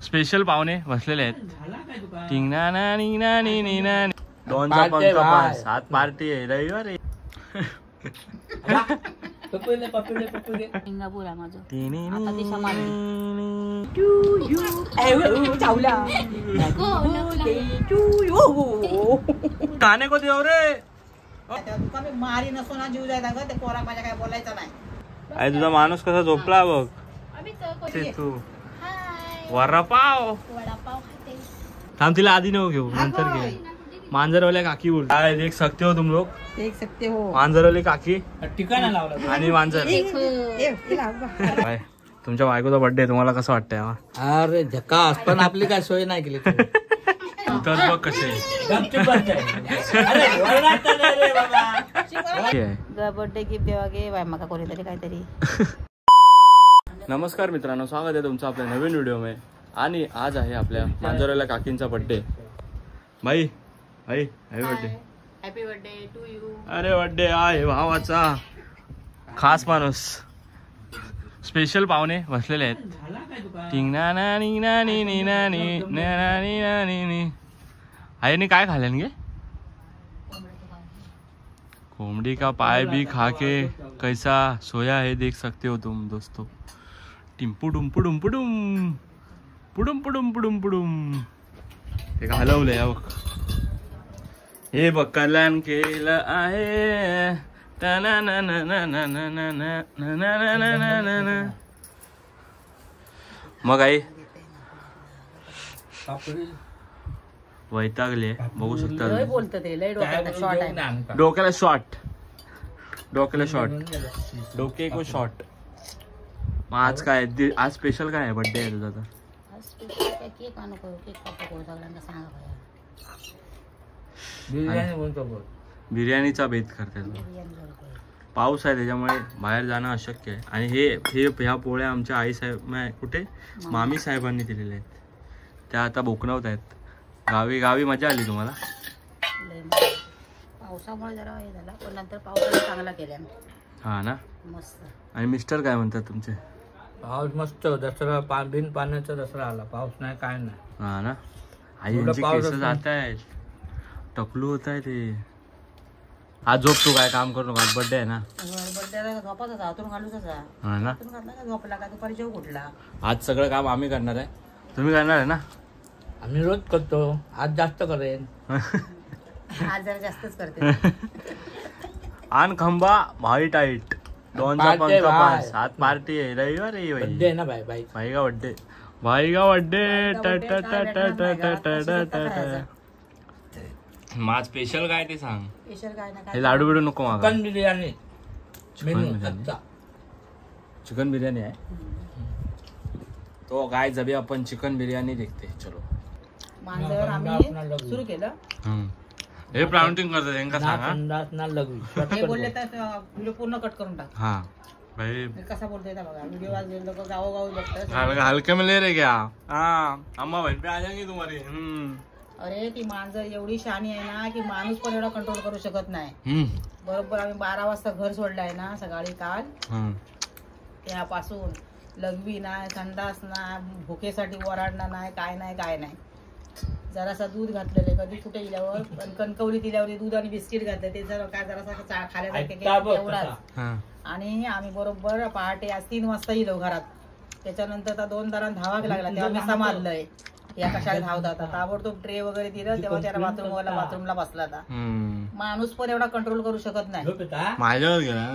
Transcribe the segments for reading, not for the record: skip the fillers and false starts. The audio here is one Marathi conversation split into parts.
स्पेशल पाहुणे बसलेले आहेत. टिंगना ना नी ना नी नी ना. दोनचा पंख पास 7 पार्टी आहे रविवार आहे. पपुले पपुले पपुले सिंगापूर आहे माझं. आता ती समाधी. टू यू ए चावला टू यू गाणे को देव रे. तुका मी मारी नसो ना जीव जायचा ग ते पोरा माझ्या काय बोलायचं नाही. अरे तुझा माणूस कसा झोपला बघ. तू वडापाव खाते. थांब तिला आधी नको घेऊ नंतर घे. मांजरवाल्या काकी बोल काय देख सकते हो तुम लोग. देख सकते हो मांजरवाली काकी ठिकाणा लावला आणि मांजर. काय तुमच्या बायकोचा बर्थडे तुम्हाला कसं वाटतंय? अरे झकास पण आपली काय सोय नाही केली. तर बघ कसे बर्थडे गिफ्ट देवा गे बाय मका कोणीतरी काहीतरी. नमस्कार मित्रांनो, स्वागत आहे तुमचं आपल्या नवीन व्हिडिओ मध्ये. आणि आज आहे आपल्या मांजरवाल्या काकींचा बर्थडे. भाई भाई happy birthday. Happy birthday to you. अरे बर्थडे आहे भावाचा. खास माणूस स्पेशल पाहुणे बसलेले आहेत. टिंगना ना नी ना नी नी ना नी ना नी ना नी नी. आईने काय खाल्लं गे? कोंबड़ी का पाय भी खा के कैसा सोया है देख सकते हो तुम दोस्तों. टिम्पू डुम्पू डुम्पू डुम पुडुम पुडुम पुडुम पुडुम. ते का हलवलंय बघ. हे बघ कल्याण केलं आहे. मग आई वैतागले बघू शकता. डोक्याला शॉट डोक्याला शॉट डोके को शॉट. मग आज काय आज स्पेशल काय आहे बर्थडे आहे तुझा? तर केक आणू केक कापू सगळ्यांना सांगा. बिर्याणीचा बेत करतात. पाऊस आहे त्याच्यामुळे बाहेर जाणं अशक्य आहे. आणि हे ह्या पोळ्या आमच्या आई साहेब कुठे मामी साहेबांनी दिलेल्या आहेत. त्या आता बोकणवत आहेत. गावी मजा आली तुम्हाला? पावसामुळे जरा हे झालं पण नंतर पावसाला चांगला केला. हा ना मस्त. आणि मिस्टर काय म्हणतात तुमचे? पाऊस मस्त. दसरा बिन पाण्याचा दसरा आला. पाऊस नाही काय नाही. हा ना. आई यांची केस जात आहेत. टकलू होत आहे ते. आज झोप तू काय काम करू नका. आज बर्थडे आहे ना. बर्थडेला झोपाच हातून घालूच हा ना. झोपला का दुपारी जेव कुठला. आज सगळं काम आम्ही करणार आहे. तुम्ही करणार आहे ना? आम्ही रोज करतो. आज जास्त करेन. आज जरा जास्तच करते. आन खंबा भाई टाईट. दोनचा पंख पास 7 पार्टी आहे रविवार आहे. बर्थडे ना भाई भाई भाई का बर्थडे. भाई का बर्थडे. मा स्पेशल काय ते सांग. स्पेशल काय ना हे लाडू बिडू नको मागा. चिकन बिर्याणी. चिकन बिर्याणी आहे तो काय जबी आपण चिकन बिर्याणी देखते. चलो मांजर आम्ही सुरू केलं. हे प्राउंटिंग करतात यांना सांगा. हे बोलले तर व्हिडिओ पूर्ण कट करून टाक. हा भाई कसा बोलतोय बघा. व्हिडिओ आज लोक गावोगावी बघतात. हलके में ले रे क्या. हाँ अम्मा बहन पे आ जाएंगी तुम्हारी. अरे ती मांजर एवढी शहाणी आहे ना की माणूस पण एवढा कंट्रोल करू शकत नाही. बरोबर आम्ही 12 वाजता घर सोडलं आहे ना सकाळी काल. त्यापासून लघवी नाही, संडास नाही, भुकेसाठी ओरडणं नाही, काय नाही. जरासा दूध घातलेलं कधी कुठे गेल्यावर कणकवली दिल्यावर दूध आणि बिस्किट घातलं ते जरा काय जरासा खाल्यासारखं. आणि आम्ही बरोबर पहाटे आज 3 वाजता येलो घरात. त्याच्यानंतर 2 दारांत धावाक लागला तेव्हा मी सांभाळलंय. या कशाला धावत होता. ताबडतोब ट्रे वगैरे दिलं तेव्हा त्याला बाथरूमला बसला होता. माणूस पण एवढा कंट्रोल करू शकत नाही. माझ्यावर गेला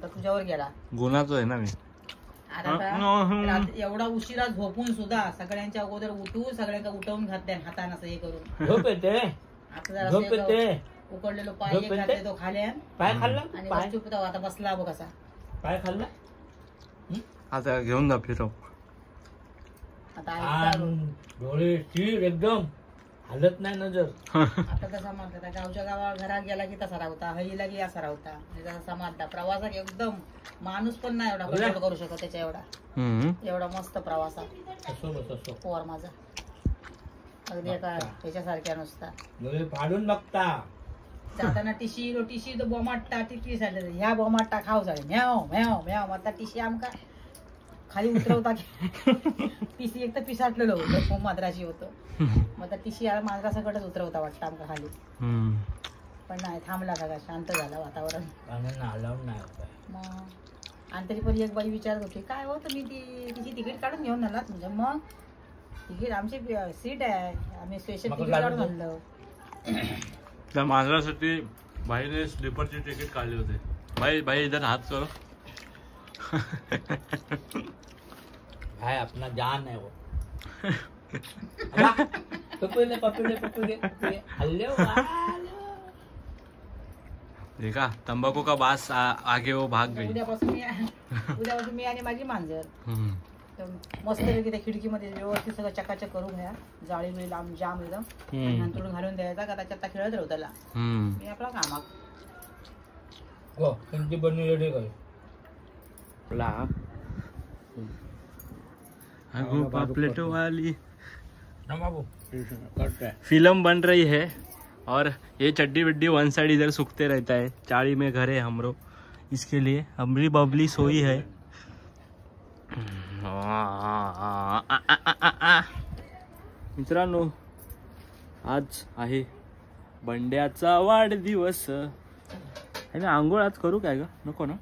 तर तुझ्यावर गेला. गुन्हाच आहे ना मी. आता एवढा उशिरा झोपून सुद्धा सगळ्यांच्या अगोदर सगळ्यांना उठवून घातल्या हाताने असं हे करून. उकडलेलो पाय घातले तो खाल्या आणि आता बसला बघ कसा. पाय खाल्ला. आता घेऊन जा फिरव. आता डोळे स्थिर एकदम हलत नाही नजर. आता तसा म्हणतात गावच्या गावात घरात गेला की तसा राहता. हईला की असा राहता. तसा म्हणता प्रवासात एकदम माणूस पण नाही एवढा कंट्रोल करू शकत त्याच्या एवढा मस्त प्रवासात पोर माझा अगदी एका त्याच्यासारख्या नुसता फाडून बघता. जाताना टिशी तो बोमाटा टिशी ह्या बोमाटा खाऊ झाले म्याव म्याव म्याव आता टिशी आमका खाली उतरवता टीसी एक तर पिसाटलेलं होतं माद्राशी होतं मग त्या टीसी माद्रासाकडेच उतरवता वाटतं आमका खाली पण नाही थांबला का शांत झालं वातावरण मग आणि तरी पण एक बाई विचारत होती काय हो तुम्ही तिची तिकीट काढून घेऊन आलात म्हणजे मग तिकीट आमची सीट आहे आम्ही स्पेशल तिकीट काढून आणलं त्या मांजरासाठी भाईने स्लीपरची तिकीट काढली होते भाई इधर हात करो भाई अपना जान है वो पकड़े हल्ले देखा तंबाकू का बास आगे वो भाग गई उद्यापासून मी आणि माझी मांजर मस्तपैकी त्या खिडकीमध्ये व्यवस्थित सगळं चकाचक करून घ्या जाळी बिळी लांब जाम एकदम नंतर घालून द्यायचा का त्याच्यात खेळत राहू त्याला मी आपला कामाक हो त्यांची बनवी रेडी कर पापलेटो वाली बाबू फिल्म बन रही है और ये चड्डी वड्डी वन साइड इधर सूखते रहता है चाड़ी में घर है हमरो इसके लिए अमरी बबली सोई है मित्रांनो आज आहे बंड्याचा वाढदिवस आहे आंघोळ आज करू काय ग नको ना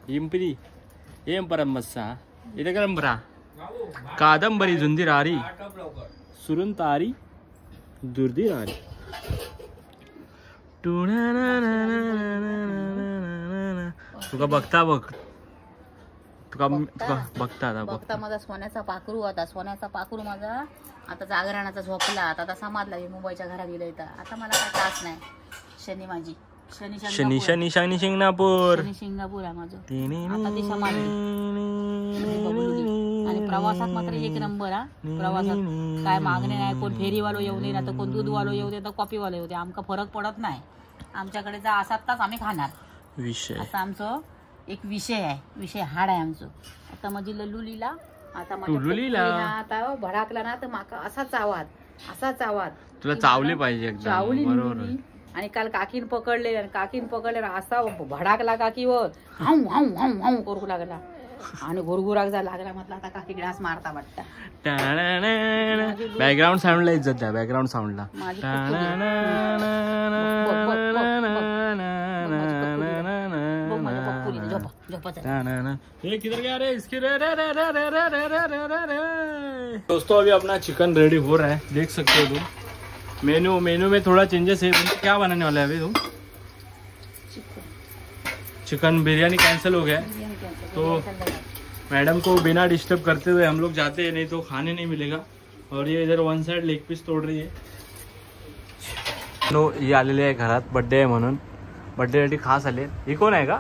इंपरी एम परमस्सा इथे करंबरा कादंबरी झुंदीरारी सुरुंतारी दुर्दिरारी तुका बघता बघ तुका बघता माझा सोन्याचा पाखरू होता सोन्याचा पाखरू माझा आता जागरणाचा झोपला आता समाजला मुंबईच्या घरात गेला इथं आता मला काय त्रास नाही शनी माझी शनी शनी शनी शिंगणापूर सिंगापूर आहे माझं आता ती समाजली आणि प्रवासात मात्र एक नंबर हा प्रवासात काय मागणे नाही कोण फेरीवालो येऊ दे ना तर कोण दूधवालो येऊ दे तर कॉफीवालो येऊ दे आमका फरक पडत नाही आमच्याकडे जा असात तास आम्ही खाणार विषय असं आमचं एक विषय आहे विषय हाड आहे आमचं आता माझी लल्लुलीला आता आता भडाकला ना तर माका असाच आवाज तुला चावली पाहिजे चावली बरोबर आणि काल काकीन पकडले असा भडाकला काकीवर हाऊ हाऊ हाऊ हाऊ करू लागला आणि घुरघुराक झाला लागला म्हटलं आता काकी ग्लास मारता वाटतं बॅकग्राऊंड साऊंडला इज्जत द्या बॅकग्राऊंड साऊंडला दोस्तों अभी अपना चिकन रेडी हो रहा है देख सकते हो तुम मेनू में थोड़ा चेंजेस है तुम क्या बनाने वाला है अभी तुम चिकन बिरयानी कैंसिल हो गया तो मैडम को बिना डिस्टर्ब करते हुए हम लोग जाते हैं नहीं तो खाने नहीं मिलेगा और ये इधर वन साइड लेग पीस तोड़ रही है ये आलेले आहे घरात बर्थडे आहे म्हणून बर्थडे साठी खास आले ही कोण आहे का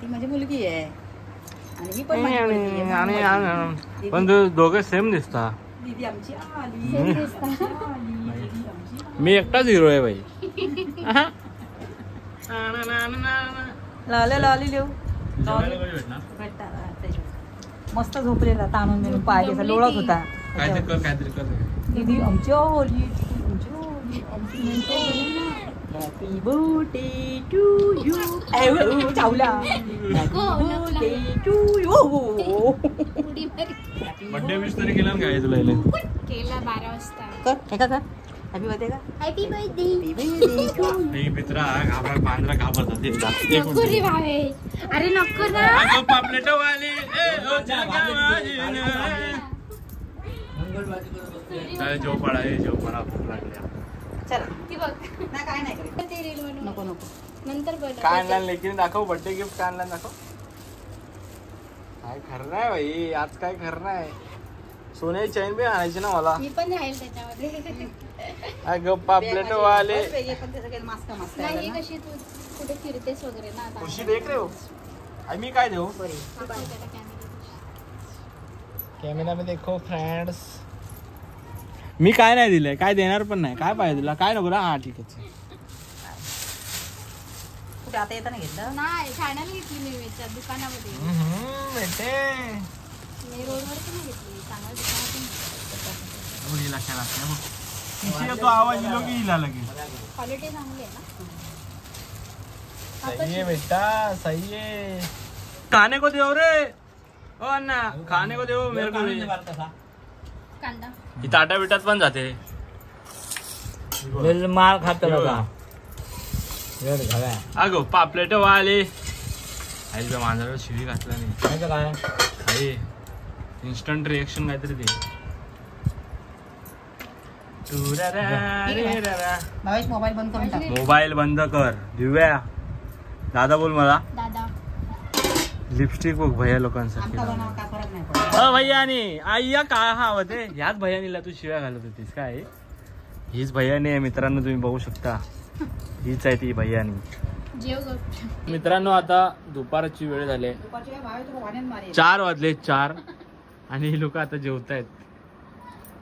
ती माझी मुलगी आहे आणि ही पण माझी मुलगी आहे पण दोघे सेम दिसता दीदी आमची आली मी एकटाच हिरो आहे भाई लाली लिहू मस्त झोपलेला ताणून मिळून पाय लोळत होता काहीतरी कर दीदी आमच्या हॅपी बर्थडे टू यू चावला birthday to you birthday wish तरी केला काय तुला केला 12 वाजता कर हॅपी बर्थडे का हॅपी बर्थडे नाही मित्रा घाबरा पांढरा घाबरतात नको रे भावेश अरे नको ना अगो पापलेटो वाली ए ओ जगावाजी काय जो पडा भूक लागल्या चला ती बघ ना काय नाही करत ते रील बनव नको नंतर बनव काय आणला लेकिन दाखव बर्थडे गिफ्ट काय आणला दाखव काय खरं नाही भाई आज काय खरं नाही सोन्याची चैन बी आणायची ना मला मी पण राहील त्याच्यामध्ये अगं पापलेटो वाले नाही कशी तू कुठे फिरतेस वगैरे ना आता खुशी देख रे हो मी काय देऊ कॅमेरा मध्ये देखो फ्रेंड्स मी काय नाही दिलंय काय देणार पण नाही काय पाहिजे तुला काय नको ना हा ठीक आहे कुठे आता येताना घेतलं नाही ठाण्याला घेतली मी वेच्या दुकानामध्ये मी रोडवर पण घेतली चांगल्या दुकानातून तो आवाज लोग हिला लगे क्वालिटी चांगली आहे ना सही है बेटा सही है खाने को दो रे ओ अन्ना खाने को दो मेरे को भी. कांदा ही ताटा बिटात पण जाते. माल खातो बघा. वेळ घाला. अगो पापलेट वाले. आई बा मांजराला शिवी घातला नाही. काय आई इन्स्टंट रिएक्शन काहीतरी ते. भावेश मोबाईल बंद करून टाक. मोबाईल बंद कर. दिव्या दादा बोल मला. दादा लिपस्टिक बघ भैया लोकांसाठी. आमका बनव काय फरक नाही पडत. भैयानी आय्या काय हा होते ह्याच भैयानीला तू शिव्या घालत होतीस काय. हीच भैयानी आहे मित्रांनो, तुम्ही बघू शकता. हीच आहे ती भैयानी. जेव गप. मित्रांनो आता दुपारची वेळ झाली आहे. दुपारची काय भावेश तुला वाण्यान मारेल. 4 वाजले 4 आणि हे लोक आता जेवतायत.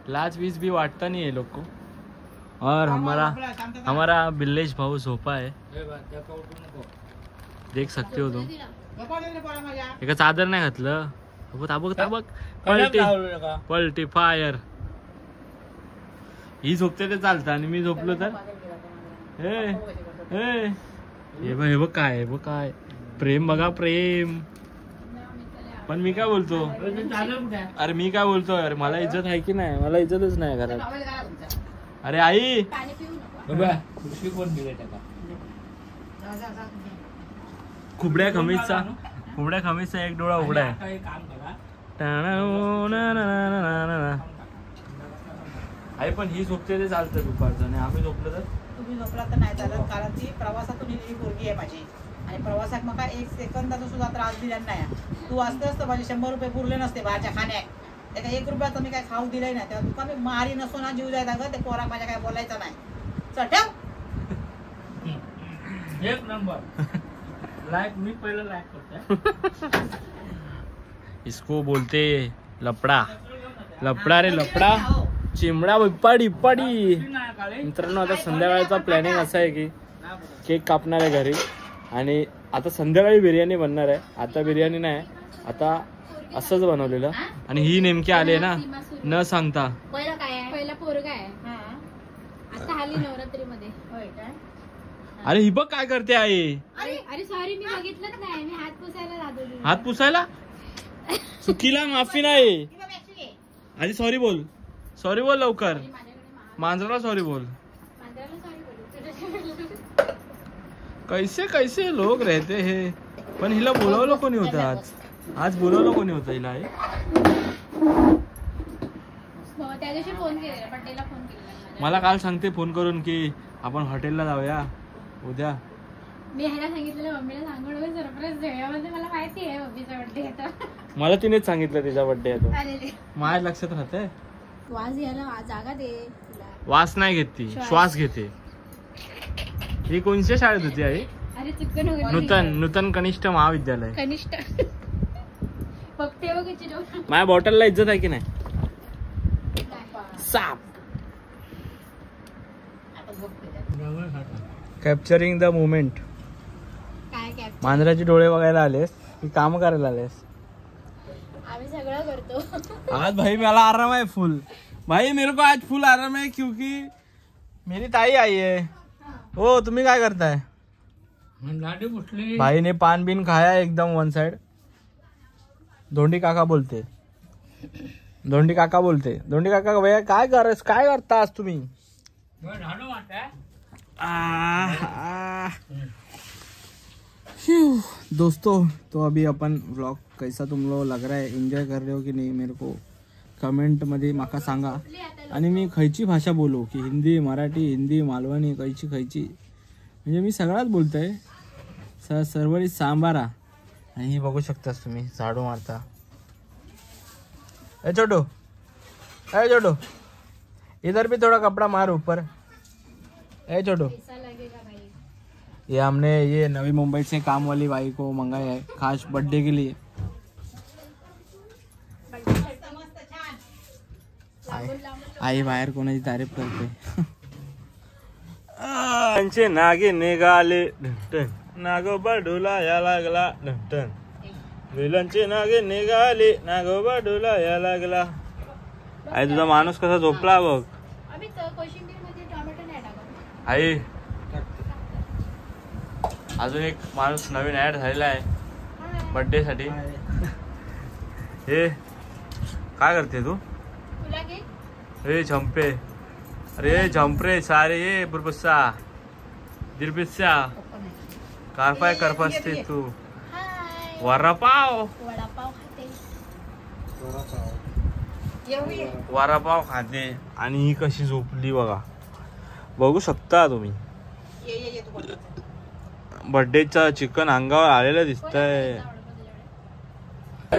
लाज वीज भी वाटता नहीं है लोग को. और हमारा बिल्लेश भाऊ सोफा है, देख सकते हो तुम. एका चादर नाही घातलं. ताबक पलटी फायर. ही झोपते ते चालतं आणि मी झोपलो तर हे बघ काय प्रेम बघा प्रेम. पण मी काय बोलतो अरे मी काय बोलतो अरे मला इज्जत आहे की नाही. मला इज्जतच नाही घरात. अरे आई पाणी पिऊ नको. खुबड्या खमीसचा एक डोळा उघडा आहे. आई पण ही झोपते ते चालतं दुपारचं आणि आम्ही झोपलो तर. तुम्ही झोपला तर नाही चालत, कारण ती प्रवासातून लिहिलेली पोरगी आहे माझी. आणि प्रवासात मग काय 1 सेकंदाचा सुद्धा त्रास दिला नाही. तू असतेस तर माझे 100 रुपये पुरले नसते बाहेरच्या खाण्यात. त्या काय 1 रुपयाचा मी काय खाऊ दिलाय ना. तेव्हा तुका मी मारी नसो ना जीव जायचा ग. ते पोरा माझ्या काय बोलायचं नाही. चल ठेव. एक नंबर लाइक मी पहिलं लाइक करते. इसको बोलते लपडा. लपडा रे लपडा. चिमडा इप्पाडी. मित्रांनो आता संध्याकाळचा प्लॅनिंग असा आहे की केक कापणार आहे घरी आणि आता संध्याकाळी बिर्याणी बनणार आहे. आता बिर्याणी नाही, आता असंच बनवलेलं. आणि ही नेमकी आली आहे ना न सांगता. पहिला काय आहे? पहिला पोरगा आहे. आता आली नवरात्रीमध्ये. होय काय. अरे ही बघ काय करते आई. अरे सॉरी मी बघितलंच नाही. मी हात पुसायला जातो. हात पुसायला. चुकीला माफी नाही. आधी सॉरी बोल लवकर. मांजराला सॉरी बोल. कैसे लोग रहते हैं. पण हिला बोलवलं कोणी होतं आज बोलवलं कोणी होतं हिला. त्या दिवशी फोन केलेला, पटेलला फोन केलेला. मला काल सांगते फोन करून की आपण हॉटेलला जाऊया उद्या. मी ह्याला सांगितलेलं मम्मीला सांगून सरप्राईज देऊया. म्हणजे मला माहिती आहे मम्मीचा बर्थडे येतो. मला तिनेच सांगितलं तिचा बर्थडे आहे तो. अरे माझ्या लक्षात राहते. वास घ्यायला जागा दे. वास नाही घेत ती, श्वास घेते. ही कोणत्या शाळेत होती आई. अरे चुकन नूतन कनिष्ठ महाविद्यालय. कनिष्ठ बघते बघ. माझ्या बॉटलला इज्जत आहे की नाही. साप. Capturing the moment. काय मांजराचे डोळे बघायला आलेस की काम करायला आलेस. आम्ही सगळं करतो. आज भाई मला आराम है फुल. भाई मेरे को आज फुल आराम है क्योंकि मेरी ताई आई है. हो तुम्ही काय करताय. भाई ने पान बिन खाया एकदम वन साइड. धोंडी काका बोलते. धोंडी काका भैया काय करता आज तुम्ही. दोस्तों तो अभी अपन व्लॉग कैसा तुम लोग लग रहा है, एंजॉय कर रहे हो कि नहीं, मेरे को कमेंट मध्ये माका सांगा. आणि मी खयची भाषा बोलू की हिंदी मराठी हिंदी मालवणी खयची म्हणजे मी सगळ्यात बोलतोय. सर्वरी सांबारा. आणि ही बघू शकतास तुम्ही झाडू मारता. ए छोटू इधर भी थोड़ा कपड़ा मार ऊपर. ए छोटू. ये हमने ये नवी मुंबई से काम वाली भाई को मंगाया है खास बर्थडे के लिए. आई बाहेर कोणाची तारीफ करते. नागे निघाले नागोबा डोलाया लागला. विलनचे नागे निघाले नागोबा डोलाया लागला. आई तुझा माणूस कसा झोपला बघ. आई अजून एक माणूस नवीन ऍड झालेला आहे बर्थडे साठी. हे काय करते तू? तुला केक हे झंपे, अरे झंपरे सारे ये बुरबुस्सा दिलबिस्सा काय करपासते तू? हाय वडापाव वडापाव खाते वडापाव खाते आणि ही कशी झोपली बघा, बघू शकता तुम्ही. बर्थडेचा चिकन अंगावर आलेलं दिसतंय.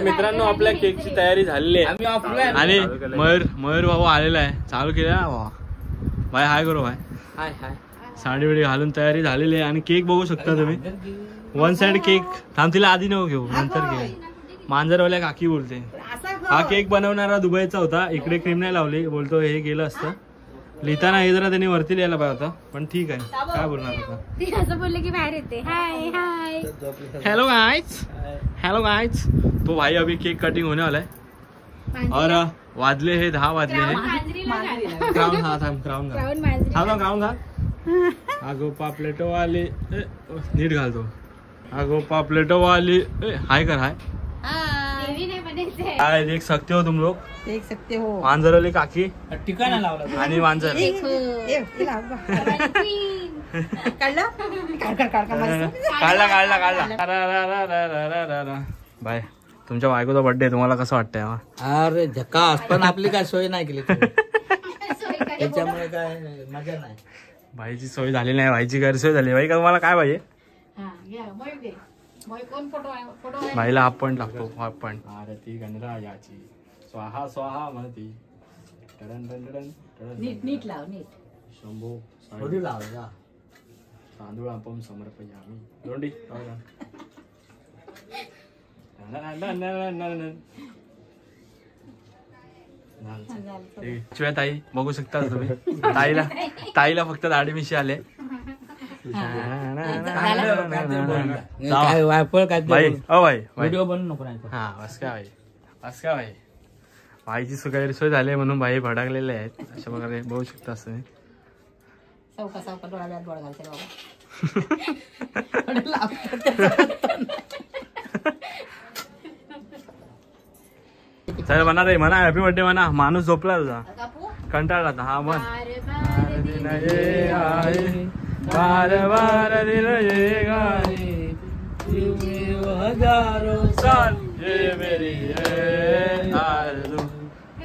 मित्रांनो आपल्या केकची तयारी झालेली आहे आणि मयूर भाऊ आलेला आहे. चालू केला भाई. हाय करू भाई. हाय हाय. साडी बिडी घालून तयारी झालेली आहे आणि केक बघू शकता तुम्ही. One side cake. थांब तिला आधी नको घेऊ, नंतर घे. मांजरवाल्या काकी बोलते. हा केक बनवणारा दुबईचा होता, इकडे क्रीम नाही लावली, बोलतो हे गेलं असतं. लिहिताना हे जरा त्यांनी वरती लिहायला पाहिजे होता, पण ठीक आहे काय बोलणार आता. ती असं बोलले की बाहेर येते. Hi hi hello guys, hello guys. तो भाई अभी केक कटिंग होने वाला है और वाजले हे 10 वाजले हे. क्राउन हा थांब क्राउन घाल. क्राउन घाल. अगो पापलेटो वाली नीट घालतो. अगो पापलेटो वाली हाय कर. हाय हाय. देख सकते हो तुम लोग, देख सकते हो. मांजरवाली काकी ठिकाणा लावला आणि मांजर. काढला. बाय. तुमच्या बायकोचा बर्थडे तुम्हाला कसं वाटतंय? अरे झकास, पण आपली काय सोय नाही केली त्याच्यामुळे काय मजा नाही. भाईची सोय झाली नाही, भाईची गैरसोय झाली. भाई का तुम्हाला काय पाहिजे? भाईला आपण लागतो आपण. आरती गणरायाची स्वाहा स्वाहा म्हणती. नीट लाव नीट. शंभो थोडी लाव जा. तांदूळ आपण समर्पयामी. दोंडी ताई बघू शकता तुम्ही. ताईला फक्त दाढी मिशी आले. वायफळ काय व्हिडिओ बनवू नको नाही. हा बस काय भाई. भाईची गैरसोय झाली म्हणून भाई भडकलेले आहेत. अशा प्रकारे बघू शकता. असं सावका डोळ्यात गोळ घालते बाबा. चल म्हणा रे, म्हणा हॅपी बर्थडे म्हणा. माणूस झोपला तुझा, कंटाळला आता. हा म्हण. दिन ये आए बार बार दिन ये गाए हजारों साल ये मेरी है आरज़ू.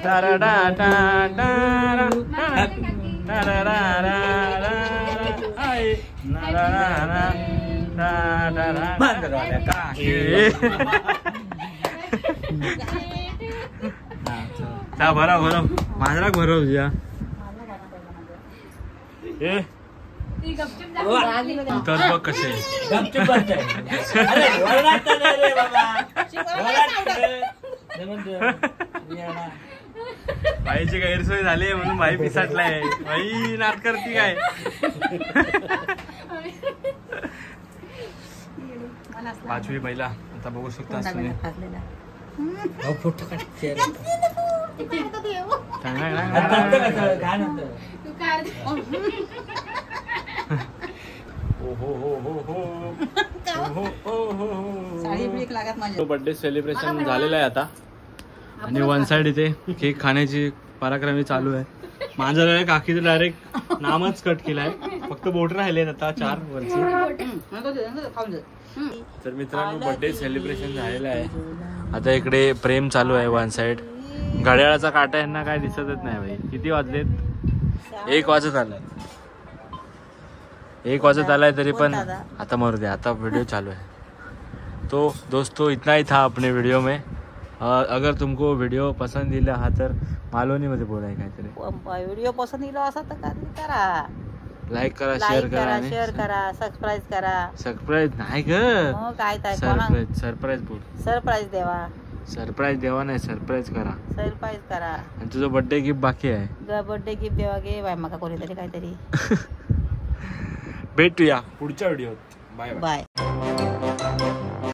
टारा टा टारा आई भरव मांजराक भरव तुझ्या. बघ कसे भाईची गैरसोय झाली म्हणून भाई पिसाटलाय. भाई नाट करती काय. पाचवी पहिला आता बघू शकता. बर्थडे सेलिब्रेशन झालेलं आहे आता आणि वन साइड इथे केक खाण्याची पराक्रमी चालू आहे. माझ्या काकीचं डायरेक्ट नामच कट केलाय, फक्त बोट राहिले आता 4 वर्ष. तर मित्रांनो बर्थडे सेलिब्रेशन झालेलं आहे. आता इकडे प्रेम चालू आहे वन साइड. घड्याळाचा काटा यांना काय दिसतच नाही भाई. किती वाजलेत? 1 वाजत आलाय. 1 वाजत आलाय तरी पण आता मरू दे. आता वीडियो चालू है. तो दोस्तों इतना ही था अपने वीडियो में. अगर तुमको वीडियो पसंद दिला हा तर मालवणीमध्ये बोलाय काहीतरी. व्हिडिओ पसंद दिला असा तर करा. लाईक करा, शेअर करा, सबस्क्राईब नाही ग. काय सरप्राईज बोल. सरप्राईज देवा नाही, सरप्राईज करा. आणि तुझं बर्थडे गिफ्ट बाकी आहे. बर्थडे गिफ्ट देवा गे बाय मका कोणीतरी काहीतरी. भेटूया पुढच्या व्हिडिओत. Bye bye.